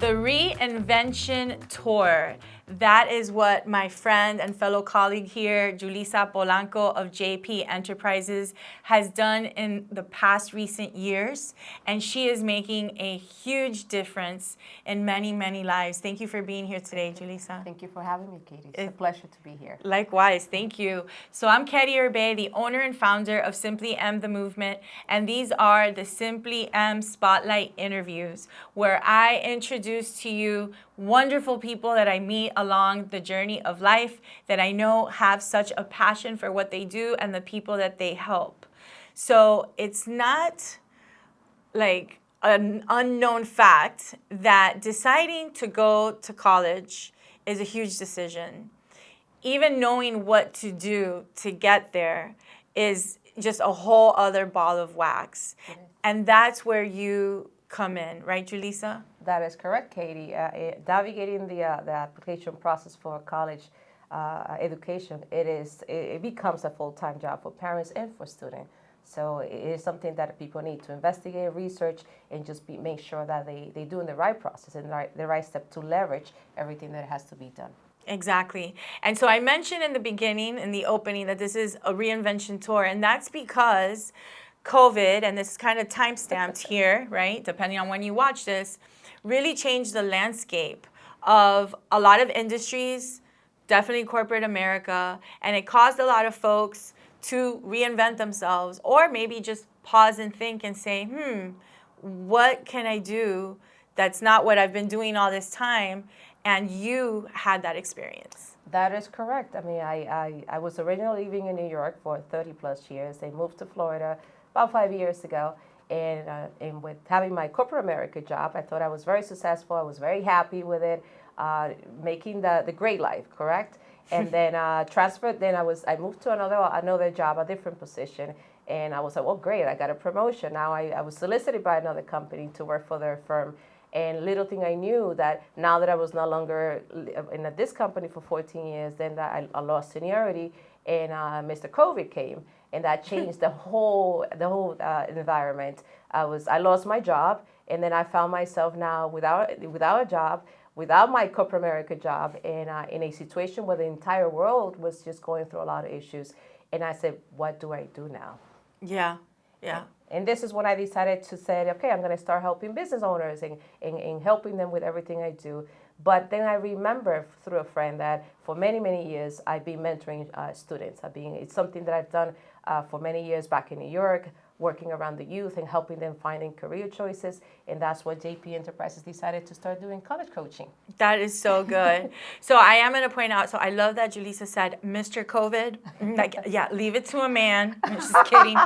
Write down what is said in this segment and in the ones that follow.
The Reinvention Tour. That is what my friend and fellow colleague here, Julissa Polanco of JP Enterprises, has done in the past recent years. And she is making a huge difference in many, many lives. Thank you for being here today, Julissa. Thank you for having me, Katie. It's a pleasure to be here. Likewise, thank you. So I'm Katie Urbay, the owner and founder of Simply M The Movement, and these are the Simply M Spotlight interviews, where I introduce to you wonderful people that I meet along the journey of life that I know have such a passion for what they do and the people that they help. So it's not like an unknown fact that deciding to go to college is a huge decision. Even knowing what to do to get there is just a whole other ball of wax. And that's where you come in, right, Julissa? That is correct, Katie. Navigating the application process for college education, it becomes a full-time job for parents and for students. So it is something that people need to investigate, research, and just make sure that they do in the right process and the right step to leverage everything that has to be done. Exactly. And so I mentioned in the beginning, in the opening, that this is a reinvention tour, and that's because COVID, and this is kind of time-stamped here, right, depending on when you watch this, really changed the landscape of a lot of industries, definitely corporate America, and it caused a lot of folks to reinvent themselves or maybe just pause and think and say, what can I do that's not what I've been doing all this time? And you had that experience. That is correct. I mean, I was originally living in New York for 30 plus years. I moved to Florida about 5 years ago. And with having my corporate America job, I thought I was very successful. I was very happy with it, making the great life, correct? And then transferred. Then I moved to another job, a different position. And I was like, well, great, I got a promotion. Now I was solicited by another company to work for their firm. And little thing I knew that now that I was no longer in this company for 14 years, then that I lost seniority, and Mr. COVID came, and that changed the whole environment. I lost my job, and then I found myself now without a job, without my corporate America job, and in a situation where the entire world was just going through a lot of issues. And I said, what do I do now? Yeah. And this is when I decided to say, okay, I'm going to start helping business owners and helping them with everything I do. But then I remember through a friend that for many, many years, I've been mentoring students. It's something that I've done for many years back in New York, working around the youth and helping them finding career choices. And that's what JP Enterprises decided to start doing college coaching. That is so good. So I am going to point out, so I love that Julissa said, Mr. COVID. Like, yeah, leave it to a man. I'm just kidding.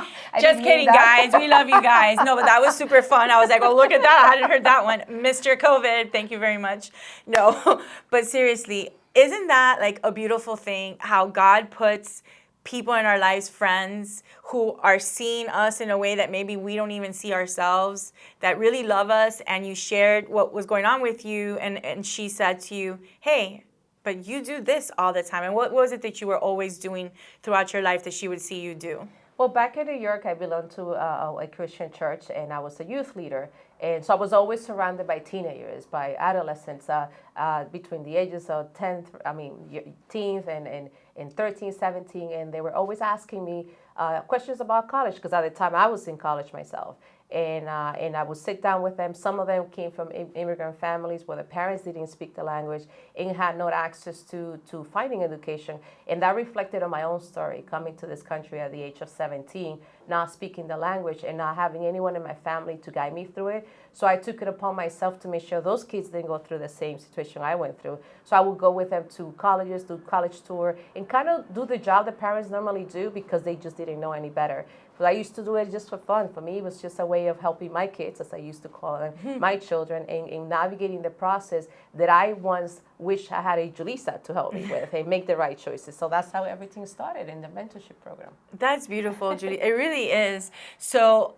Just kidding, guys. We love you guys. No, but that was super fun. I was like, oh, look at that. I hadn't heard that one. Mr. COVID. Thank you very much. No, but seriously, isn't that like a beautiful thing, how God puts people in our lives, friends who are seeing us in a way that maybe we don't even see ourselves, that really love us, and you shared what was going on with you, and she said to you, hey, but you do this all the time. And what was it that you were always doing throughout your life that she would see you do? Well, back in New York, I belonged to a Christian church, and I was a youth leader. And so I was always surrounded by teenagers, by adolescents between the ages of teens and 13, 17. And they were always asking me questions about college, because at the time I was in college myself. And I would sit down with them. Some of them came from immigrant families where the parents didn't speak the language and had no access to finding education. And that reflected on my own story, coming to this country at the age of 17, not speaking the language and not having anyone in my family to guide me through it. So I took it upon myself to make sure those kids didn't go through the same situation I went through. So I would go with them to colleges, do college tour, and kind of do the job that parents normally do because they just didn't know any better. But I used to do it just for fun. For me, it was just a way of helping my kids, as I used to call them, my children, in navigating the process that I once wished I had a Julissa to help me with and make the right choices. So that's how everything started in the mentorship program. That's beautiful, Julie. It really is. So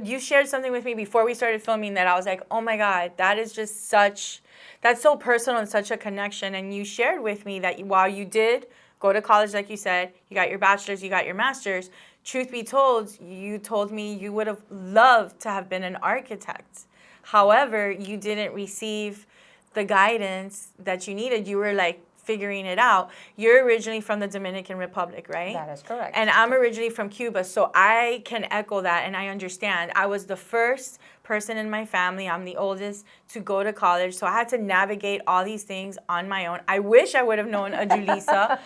you shared something with me before we started filming that I was like, oh my God, that is just that's so personal and such a connection. And you shared with me that while you did go to college, like you said, you got your bachelor's, you got your master's, truth be told, you told me you would have loved to have been an architect. However, you didn't receive the guidance that you needed. You were like figuring it out. You're originally from the Dominican Republic, right? That is correct. And I'm originally from Cuba, so I can echo that and I understand. I was the first person in my family, I'm the oldest, to go to college, so I had to navigate all these things on my own. I wish I would have known a Julissa.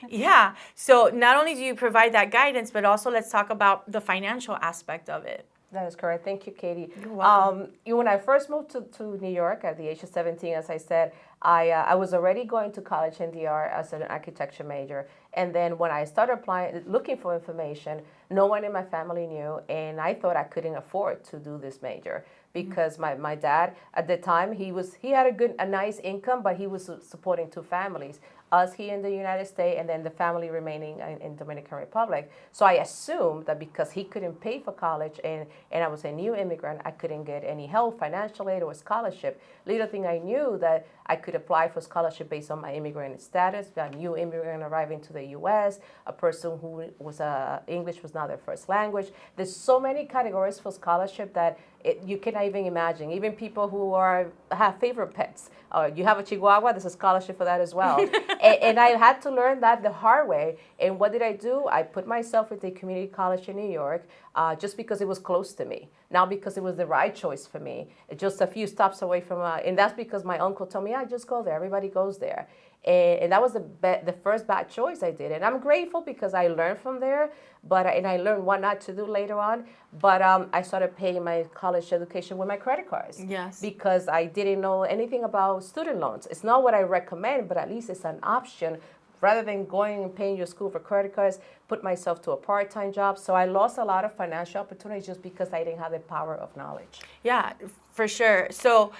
Yeah, so not only do you provide that guidance, but also let's talk about the financial aspect of it. That is correct. Thank you, Katie. You're welcome. When I first moved to New York at the age of 17, as I said, I was already going to college in DR as an architecture major. And then when I started applying, looking for information, no one in my family knew, and I thought I couldn't afford to do this major because my dad at the time he had a nice income, but he was supporting two families. Us here in the United States, and then the family remaining in Dominican Republic. So I assumed that because he couldn't pay for college and I was a new immigrant, I couldn't get any help, financial aid or scholarship. Little thing I knew that I could apply for scholarship based on my immigrant status, a new immigrant arriving to the U.S., a person who was English was not their first language. There's so many categories for scholarship that you cannot even imagine. Even people who have favorite pets. You have a Chihuahua, there's a scholarship for that as well. and I had to learn that the hard way. And what did I do? I put myself at the community college in New York just because it was close to me. Not because it was the right choice for me. Just a few stops away from, and that's because my uncle told me, yeah, just go there. Everybody goes there. And that was the first bad choice I did. And I'm grateful because I learned from there, and I learned what not to do later on. But I started paying my college education with my credit cards. Yes. Because I didn't know anything about student loans. It's not what I recommend, but at least it's an option. Rather than going and paying your school for credit cards, put myself to a part-time job. So I lost a lot of financial opportunities just because I didn't have the power of knowledge. Yeah, for sure. So,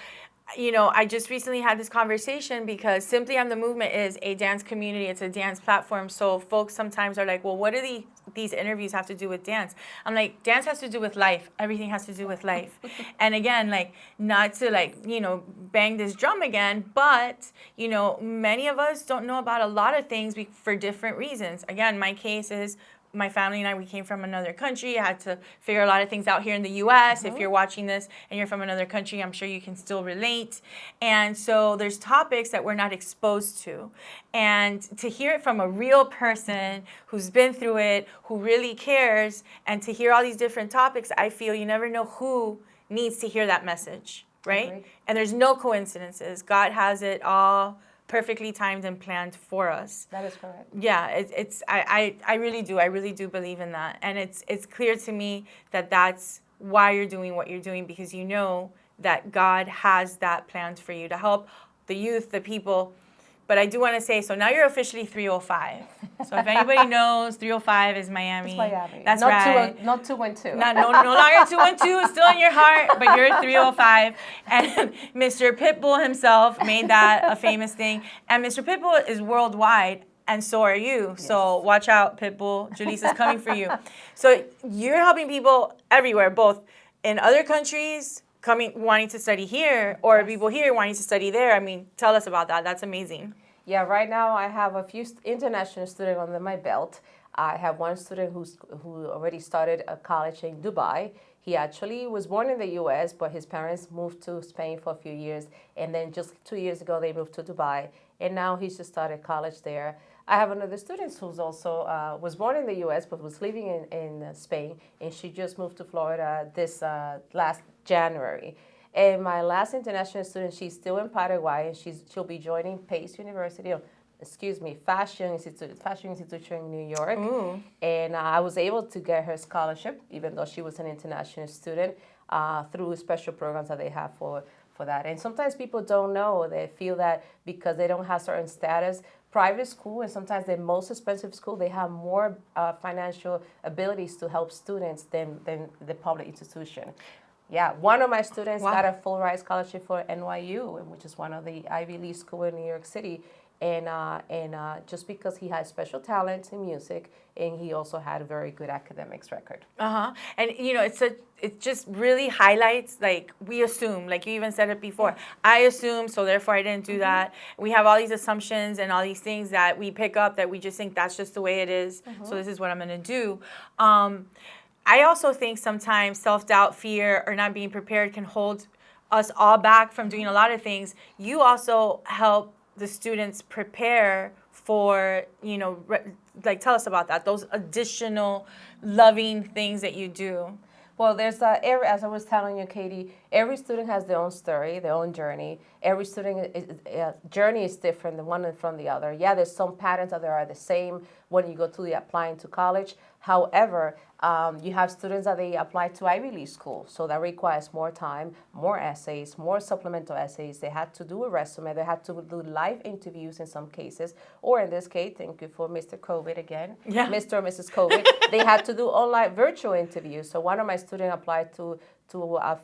I just recently had this conversation because Simply I'm the Movement is a dance community. It's a dance platform. So folks sometimes are like, well, what do these interviews have to do with dance? I'm like, dance has to do with life. Everything has to do with life. And again, like, not to bang this drum again, but, many of us don't know about a lot of things for different reasons. Again, my case is my family and I, we came from another country. I had to figure a lot of things out here in the U.S. If you're watching this and you're from another country, I'm sure you can still relate. And so there's topics that we're not exposed to. And to hear it from a real person who's been through it, who really cares, and to hear all these different topics, I feel you never know who needs to hear that message, right? Agreed. And there's no coincidences. God has it all perfectly timed and planned for us. That is correct. Yeah, I really do believe in that, and it's clear to me that that's why you're doing what you're doing, because you know that God has that planned for you to help the youth, the people. But I do want to say, so now you're officially 305. So if anybody knows, 305 is Miami. It's Miami. That's not right. Not 212. No longer 212, still in your heart, but you're 305. And Mr. Pitbull himself made that a famous thing. And Mr. Pitbull is worldwide, and so are you. Yes. So watch out, Pitbull. Julissa's coming for you. So you're helping people everywhere, both in other countries, wanting to study here, or Yes. people here wanting to study there. I mean, tell us about that. That's amazing. Yeah, right now I have a few international students under my belt. I have one student who already started a college in Dubai. He actually was born in the U.S., but his parents moved to Spain for a few years, and then just 2 years ago they moved to Dubai, and now he's just started college there. I have another student who's also was born in the U.S. but was living in Spain, and she just moved to Florida this last January. And my last international student, she's still in Paraguay, and she'll be joining Pace University. Fashion Institution in New York. Ooh. And I was able to get her scholarship, even though she was an international student, through special programs that they have for that. And sometimes people don't know. They feel that because they don't have certain status, private school, and sometimes the most expensive school, they have more financial abilities to help students than the public institution. Yeah, one of my students got a full ride scholarship for NYU, which is one of the Ivy League schools in New York City. And just because he had special talents in music, and he also had a very good academics record. And it just really highlights, like, we assume, like you even said it before. Yeah. I assume, so therefore I didn't do that. We have all these assumptions and all these things that we pick up that we just think that's just the way it is. So this is what I'm going to do. I also think sometimes self-doubt, fear, or not being prepared can hold us all back from doing a lot of things. You also help the students prepare for, like tell us about that, those additional loving things that you do. Well, there's as I was telling you, Katie, every student has their own story, their own journey. Every student journey is different, the one from the other. Yeah, there's some patterns that are the same when you go to the applying to college. However, you have students that they apply to Ivy League school, so that requires more time, more essays, more supplemental essays. They had to do a resume. They had to do live interviews in some cases, or in this case, thank you for Mr. COVID again, Yeah. Mr. or Mrs. COVID. They had to do online virtual interviews. So one of my students applied to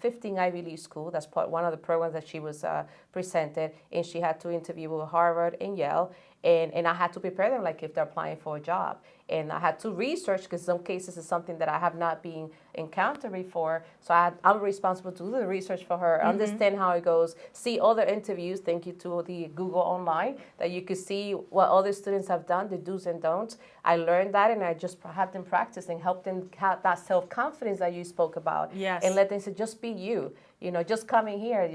15 Ivy League school. That's one of the programs that she was presented, and she had to interview with Harvard and Yale. And I had to prepare them like if they're applying for a job. And I had to research because some cases it's something that I have not been encountered before. So I'm responsible to do the research for her, understand how it goes, see other interviews. Thank you to the Google Online that you could see what other students have done, the do's and don'ts. I learned that, and I just had them practice and help them have that self-confidence that you spoke about. Yes. And let them say, just be you. Just coming here,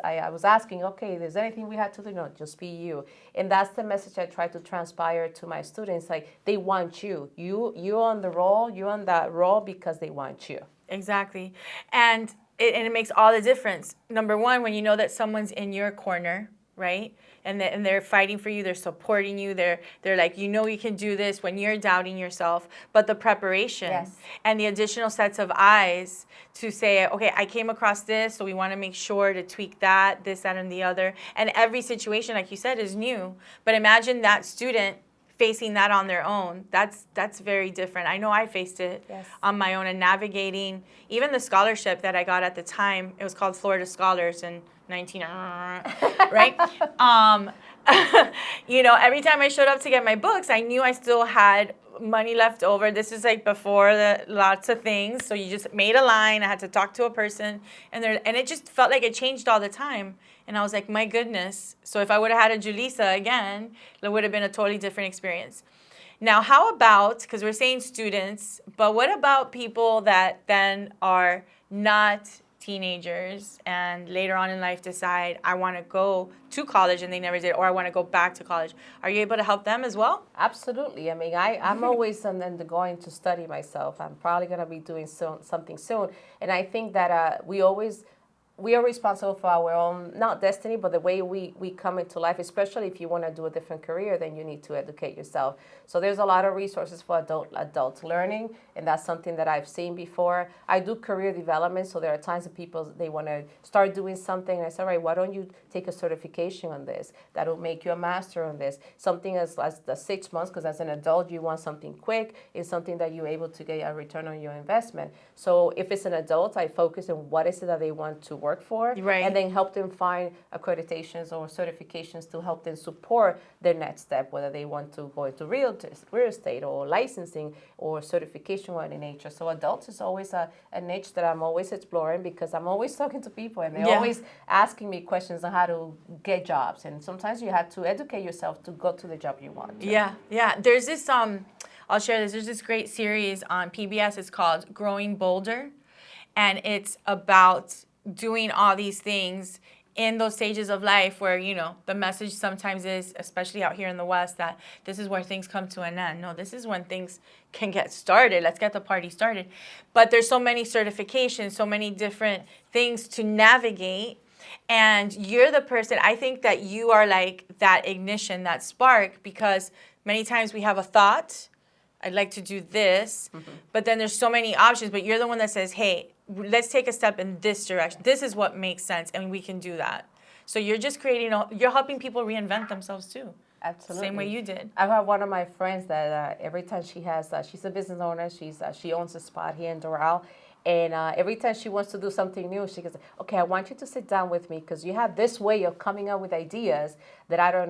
I was asking, okay, is there anything we had to do? No, just be you. And that's the message I try to transpire to my students. Like, they want you. You're on the role. You're on that role because they want you. Exactly. And it makes all the difference. Number one, when you know that someone's in your corner, right? And they're fighting for you, they're supporting you, they're like, you can do this when you're doubting yourself. But the preparation, Yes, and the additional sets of eyes to say, okay, I came across this, so we want to make sure to tweak that, this, that, and the other. And every situation, like you said, is new. But imagine that student facing that on their own. That's very different. I know I faced it Yes. on my own, and navigating even the scholarship that I got at the time. It was called Florida Scholars in 19, right? Every time I showed up to get my books, I knew I still had money left over. This is like before the lots of things. So you just made a line. I had to talk to a person, and it just felt like it changed all the time. And I was like, my goodness. So if I would have had a Julissa again, it would have been a totally different experience. Now, how about, because we're saying students, but what about people that then are not teenagers and later on in life decide, I want to go to college and they never did, or I want to go back to college? Are you able to help them as well? Absolutely. I mean, I'm always going to study myself. I'm probably going to be doing something soon. And I think that we are responsible for our own, not destiny, but the way we come into life, especially if you want to do a different career, then you need to educate yourself. So there's a lot of resources for adult learning, and that's something that I've seen before. I do career development, so there are times that people, they want to start doing something, and I say, all right, why don't you take a certification on this? That'll make you a master on this. Something as the 6 months, because as an adult, you want something quick, is something that you're able to get a return on your investment. So if it's an adult, I focus on what is it that they want to work for, right, and then help them find accreditations or certifications to help them support their next step, whether they want to go into real estate or licensing or certification or any nature. So adults is always a niche that I'm always exploring, because I'm always talking to people and they're always asking me questions on how to get jobs. And sometimes you have to educate yourself to go to the job you want to. Yeah. There's this, I'll share this. There's this great series on PBS. It's called Growing Bolder. And it's about doing all these things in those stages of life where, the message sometimes is, especially out here in the West, that this is where things come to an end. No, this is when things can get started. Let's get the party started. But there's so many certifications, so many different things to navigate. And you're the person, I think that you are like that ignition, that spark, because many times we have a thought, I'd like to do this, but then there's so many options, but you're the one that says, hey, let's take a step in this direction. This is what makes sense, and we can do that. So you're just you're helping people reinvent themselves too. Absolutely. Same way you did. I have one of my friends that every time she has, she's a business owner, she owns a spot here in Doral, and every time she wants to do something new, she goes, okay, I want you to sit down with me, because you have this way of coming up with ideas that I don't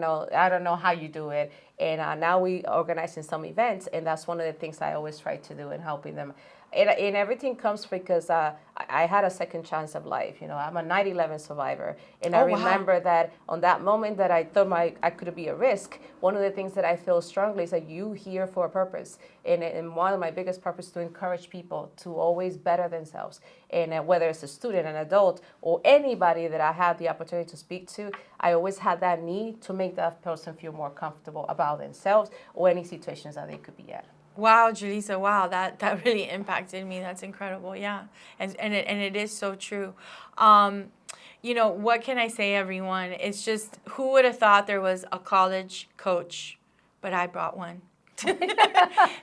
know how you do it. And now we organizing some events, and that's one of the things I always try to do in helping them. And everything comes because I had a second chance of life. You know, I'm a 9/11 survivor, and I remember that on that moment that I thought I could be a risk. One of the things that I feel strongly is that you here for a purpose, and one of my biggest purpose is to encourage people to always better themselves. And whether it's a student, an adult, or anybody that I have the opportunity to speak to, I always had that need to make that person feel more comfortable about themselves or any situations that they could be at. Wow, Julissa, wow, that really impacted me. That's incredible. Yeah. And it is so true. You know, what can I say, everyone? It's just, who would have thought there was a college coach, but I brought one.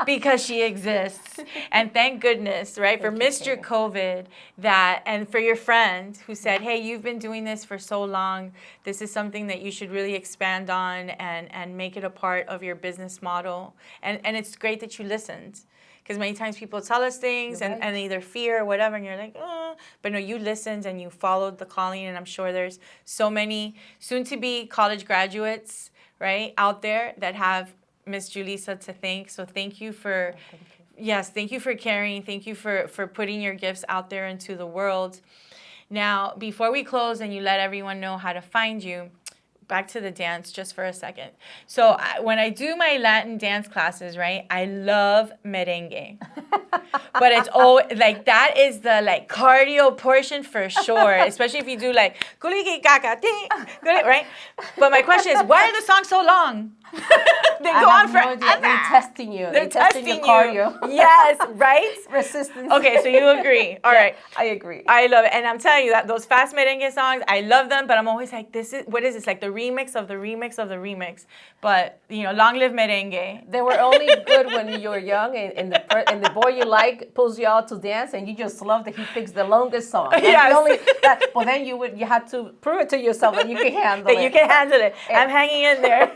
Because she exists. And thank goodness, right, for Mr. COVID, that, and for your friend who said, hey, you've been doing this for so long. This is something that you should really expand on and make it a part of your business model. And it's great that you listened. Because many times people tell us things and either fear or whatever, and you're like, but no, you listened and you followed the calling. And I'm sure there's so many soon-to-be college graduates, right, out there that have Miss Julissa to thank. So thank you for, yes, thank you for caring. Thank you for putting your gifts out there into the world. Now, before we close and you let everyone know how to find you, back to the dance just for a second. So when I do my Latin dance classes, right, I love merengue. But it's always, like, that is the, like, cardio portion for sure, especially if you do, like, right? But my question is, why are the songs so long? They go on forever. They're testing you. They're testing your cardio. Yes, right? Resistance. Okay, so you agree. All right. I agree. I love it. And I'm telling you that those fast merengue songs, I love them, but I'm always like, what is this? Like the remix of the remix of the remix. But, you know, long live merengue. They were only good when you were young, and the boy you like pulls you out to dance, and you just love that he picks the longest song. Yes. But then you had to prove it to yourself that you can handle it. That you can handle it. I'm hanging in there.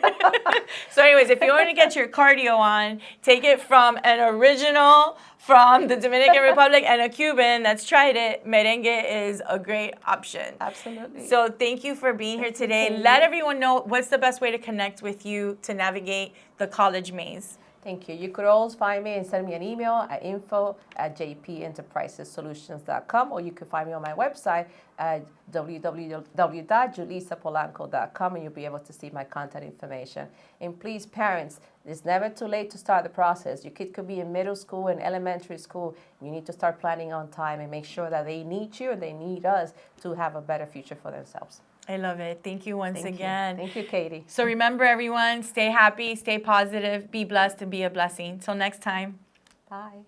So anyways, if you want to get your cardio on, take it from an original from the Dominican Republic and a Cuban that's tried it. Merengue is a great option. Absolutely. So thank you for being here today. Let everyone know what's the best way to connect with you to navigate the college maze. Thank you. You could always find me and send me an email at info@jpenterprisessolutions.com, or you could find me on my website at www.julissapolanco.com, and you'll be able to see my contact information. And please, parents, it's never too late to start the process. Your kid could be in middle school and elementary school. You need to start planning on time and make sure that they need you and they need us to have a better future for themselves. I love it. Thank you once again. Thank you, Katie. So remember, everyone, stay happy, stay positive, be blessed, and be a blessing. Till next time. Bye.